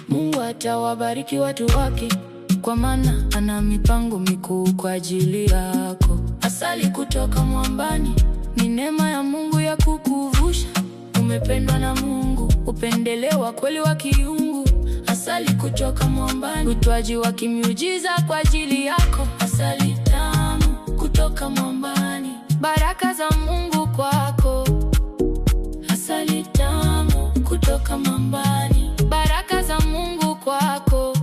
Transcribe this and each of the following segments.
Mungu atawabariki watu wake, kwa maana ana mipango mikuu kwa ajili yako. Asali kutoka mwambani ni neema ya Mungu ya kukuvusha. Umependwa na Mungu, upendeleo wa kweli wa kiungu. Asali kutoka mwambani, utoaji wa kimiujiza kwa ajili yako. Asali tamu kutoka mwambani, baraka za Mungu kwako. Asali tamu kutoka mwambani, baraka za Mungu kwako.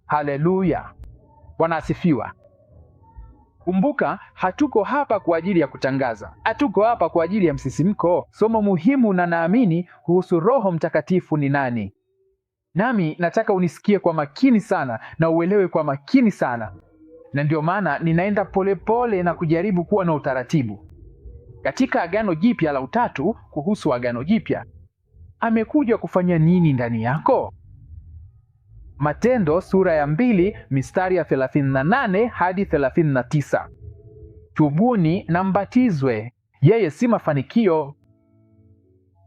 Haleluya! Bwana asifiwa. Kumbuka, hatuko hapa kwa ajili ya kutangaza. Hatuko hapa kwa ajili ya msisimko. Somo muhimu na naamini kuhusu Roho Mtakatifu ni nani. Nami nataka unisikie kwa makini sana na uelewe kwa makini sana. Na ndio maana ninaenda polepole na kujaribu kuwa na utaratibu. Katika Agano Jipya la Utatu, kuhusu Agano Jipya, amekuja kufanya nini ndani yako? Matendo sura ya 2 mistari ya 38 hadi 39. Tubuni na mbatizwe, yeye si mafanikio.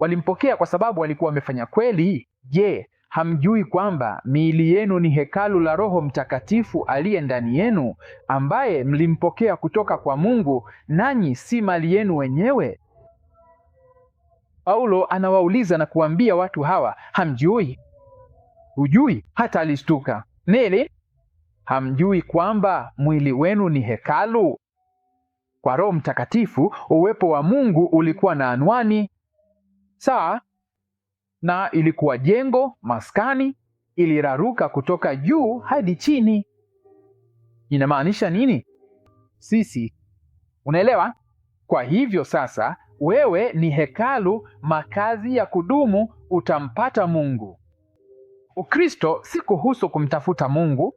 Walimpokea kwa sababu walikuwa wamefanya kweli. Je, hamjui kwamba miili yenu ni hekalu la Roho Mtakatifu aliye ndani yenu, ambaye mlimpokea kutoka kwa Mungu, nanyi si mali yenu wenyewe? Paulo anawauliza na kuambia watu hawa, hamjui? Hujui? Hata alishtuka. Nini? Hamjui kwamba mwili wenu ni hekalu? Kwa Roho Mtakatifu, uwepo wa Mungu ulikuwa na anwani. Sawa? Na ilikuwa jengo, maskani, iliraruka kutoka juu hadi chini. Inamaanisha nini? Sisi. Unaelewa? Kwa hivyo sasa, wewe ni hekalu, makazi ya kudumu, utampata Mungu. Ukristo si kuhusu kumtafuta Mungu.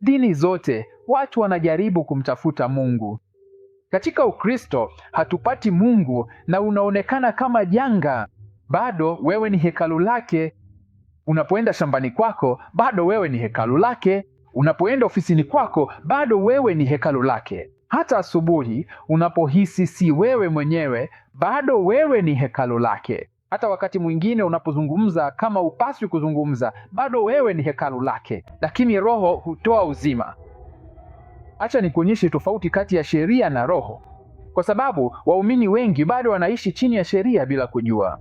Dini zote watu wanajaribu kumtafuta Mungu. Katika Ukristo hatupati Mungu na unaonekana kama janga. Bado wewe ni hekalu lake. Unapoenda shambani kwako, bado wewe ni hekalu lake. Unapoenda ofisini kwako, bado wewe ni hekalu lake. Hata asubuhi unapohisi si wewe mwenyewe, bado wewe ni hekalu lake. Hata wakati mwingine unapozungumza kama upaswi kuzungumza, bado wewe ni hekalu lake. Lakini Roho hutoa uzima. Acha nikuonyeshe tofauti kati ya sheria na Roho, kwa sababu waumini wengi bado wanaishi chini ya sheria bila kujua.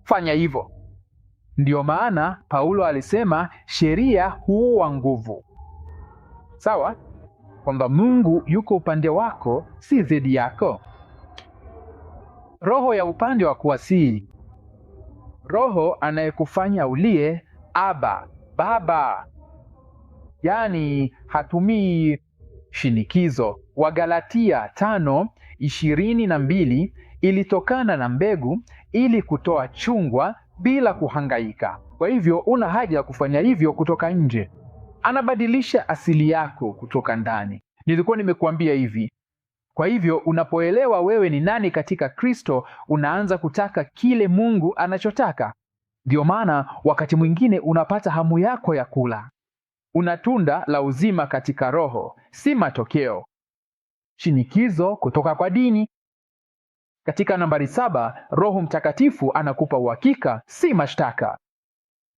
Fanya hivyo. Ndiyo maana Paulo alisema sheria huua nguvu. Sawa? Kwamba Mungu yuko upande wako, si dhidi yako. Roho ya upande wa kuwasihi. Roho anayekufanya ulie Aba, Baba. Yaani hatumii shinikizo. Wagalatia 5:22 ilitokana na mbegu ili kutoa chungwa bila kuhangaika. Kwa hivyo una haja ya kufanya hivyo kutoka nje. Anabadilisha asili yako kutoka ndani. Nilikuwa nimekuambia hivi. Kwa hivyo unapoelewa wewe ni nani katika Kristo, unaanza kutaka kile Mungu anachotaka. Ndio maana wakati mwingine unapata hamu yako ya kula. Una tunda la uzima katika Roho, si matokeo. Shinikizo kutoka kwa dini. Katika nambari 7, Roho Mtakatifu anakupa uhakika, si mashtaka.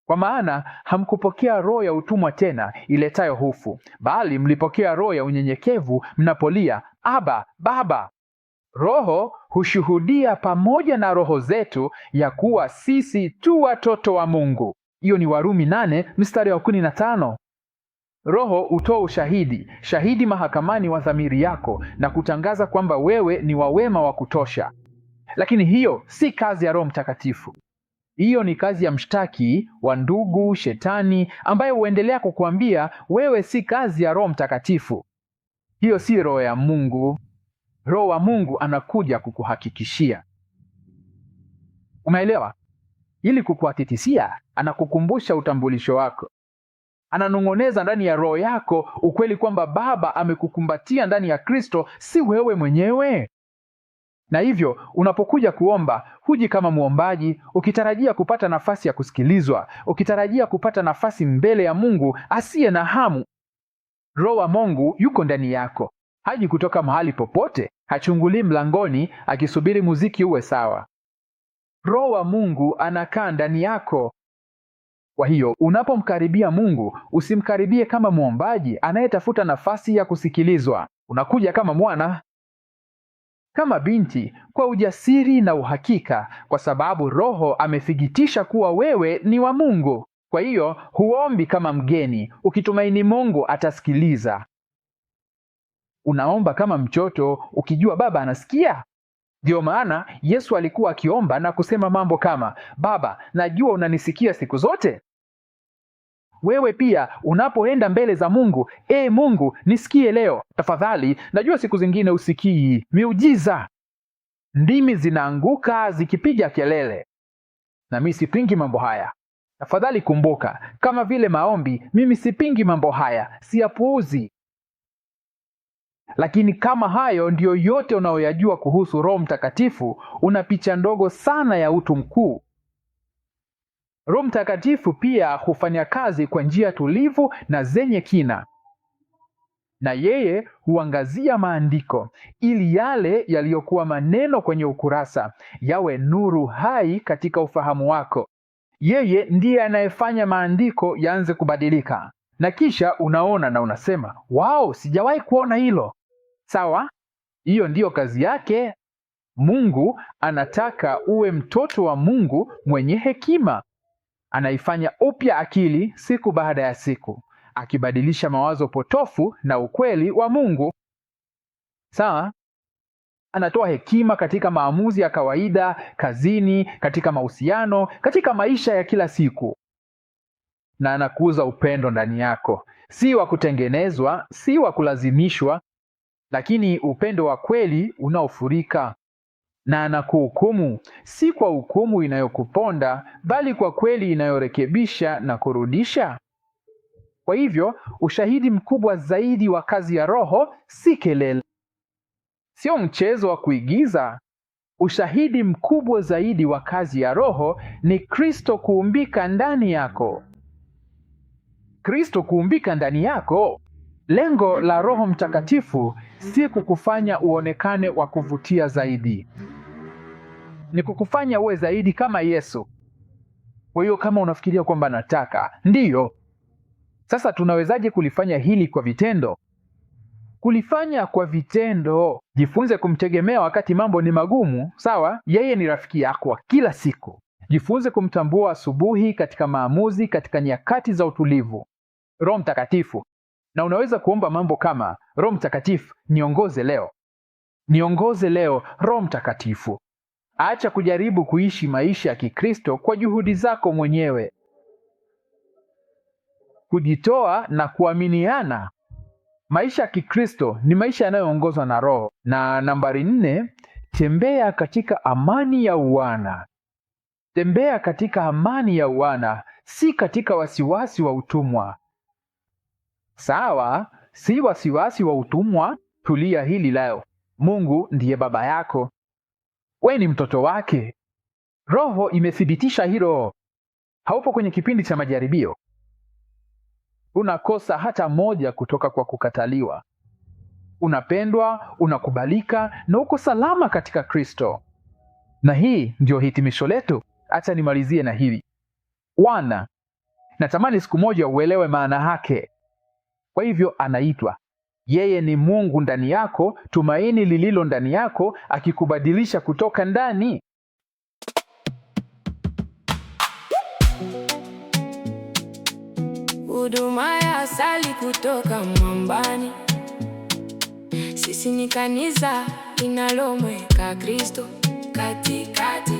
Kwa maana hamkupokea roho ya utumwa tena iletayo hofu, bali mlipokea roho ya unyenyekevu mnapolia Aba, Baba. Roho hushuhudia pamoja na roho zetu ya kuwa sisi tu watoto wa Mungu. Hiyo ni Warumi 8 mstari wa 15. Roho hutoa ushahidi, shahidi mahakamani wa dhamiri yako na kutangaza kwamba wewe ni wa wema wa kutosha. Lakini hiyo si kazi ya Roho Mtakatifu. Hiyo ni kazi ya mshtaki wa ndugu Shetani, ambaye huendelea kukuambia wewe si kazi ya Roho Mtakatifu. Hiyo si roho ya Mungu. Roho wa Mungu anakuja kukuhakikishia. Umeelewa? Ili kukuhakikishia, anakukumbusha utambulisho wako. Ananong'oneza ndani ya roho yako ukweli kwamba Baba amekukumbatia ndani ya Kristo, si wewe mwenyewe. Na hivyo unapokuja kuomba, huji kama muombaji ukitarajia kupata nafasi ya kusikilizwa, ukitarajia kupata nafasi mbele ya Mungu asiye na hamu. Roho wa Mungu yuko ndani yako. Haji kutoka mahali popote, hachungulii mlangoni akisubiri muziki uwe sawa. Roho wa Mungu anakaa ndani yako. Kwa hiyo unapomkaribia Mungu, usimkaribie kama mwombaji anayetafuta nafasi ya kusikilizwa. Unakuja kama mwana, kama binti, kwa ujasiri na uhakika, kwa sababu Roho amethibitisha kuwa wewe ni wa Mungu. Kwa hiyo huombi kama mgeni, ukitumaini Mungu atasikiliza. Unaomba kama mtoto, ukijua Baba anasikia. Ndio maana Yesu alikuwa akiomba na kusema mambo kama, Baba, najua unanisikia siku zote. Wewe pia unapoenda mbele za Mungu, Mungu, nisikie leo tafadhali, najua siku zingine usikii. Miujiza, ndimi zinaanguka zikipiga kelele, na mimi sipingi mambo haya. Tafadhali kumbuka, kama vile maombi, mimi sipingi mambo haya, siyapuuzi. Lakini kama hayo ndiyo yote unayoyajua kuhusu Roho Mtakatifu, una picha ndogo sana ya utu mkuu. Roho Mtakatifu pia hufanya kazi kwa njia tulivu na zenye kina, na yeye huangazia maandiko ili yale yaliyokuwa maneno kwenye ukurasa yawe nuru hai katika ufahamu wako. Yeye ndiye anayefanya maandiko yaanze kubadilika, na kisha unaona na unasema, wow, sijawahi kuona hilo. Sawa, hiyo ndiyo kazi yake. Mungu anataka uwe mtoto wa Mungu mwenye hekima. Anaifanya upya akili siku baada ya siku, akibadilisha mawazo potofu na ukweli wa Mungu. Sawa, anatoa hekima katika maamuzi ya kawaida, kazini, katika mahusiano, katika maisha ya kila siku. Na anakuza upendo ndani yako, si wa kutengenezwa, si wa kulazimishwa, lakini upendo wa kweli unaofurika. Na anakuhukumu, si kwa hukumu inayokuponda, bali kwa kweli inayorekebisha na kurudisha. Kwa hivyo, ushahidi mkubwa zaidi wa kazi ya Roho si kelele, sio mchezo wa kuigiza. Ushahidi mkubwa zaidi wa kazi ya Roho ni Kristo kuumbika ndani yako. Kristo kuumbika ndani yako. Lengo la Roho Mtakatifu si kukufanya uonekane wa kuvutia zaidi, ni kukufanya uwe zaidi kama Yesu. Kwa hiyo kama unafikiria kwamba nataka, ndiyo. Sasa tunawezaje kulifanya hili kwa vitendo? Kulifanya kwa vitendo, jifunze kumtegemea wakati mambo ni magumu. Sawa, yeye ni rafiki yako wa kila siku. Jifunze kumtambua asubuhi, katika maamuzi, katika nyakati za utulivu. Roho Mtakatifu. Na unaweza kuomba mambo kama, Roho Mtakatifu, niongoze leo. Niongoze leo, Roho Mtakatifu. Acha kujaribu kuishi maisha ya Kikristo kwa juhudi zako mwenyewe. Kujitoa na kuaminiana. Maisha ya Kikristo ni maisha yanayoongozwa na Roho. Na nambari 4, tembea katika amani ya uwana. Tembea katika amani ya uwana, si katika wasiwasi wa utumwa. Sawa, si wasiwasi wa utumwa. Tulia hili leo. Mungu ndiye baba yako. We ni mtoto wake. Roho imethibitisha hilo. Haupo kwenye kipindi cha majaribio. Unakosa hata moja kutoka kwa kukataliwa. Unapendwa, unakubalika na uko salama katika Kristo. Na hii ndio hitimisho letu. Acha nimalizie na hili. Wana. Natamani siku moja uelewe maana yake. Kwa hivyo anaitwa. Yeye ni Mungu ndani yako, tumaini lililo ndani yako, akikubadilisha kutoka ndani. Huduma ya asali kutoka mwambani. Sisi ni kanisa linalomweka Kristo katikati.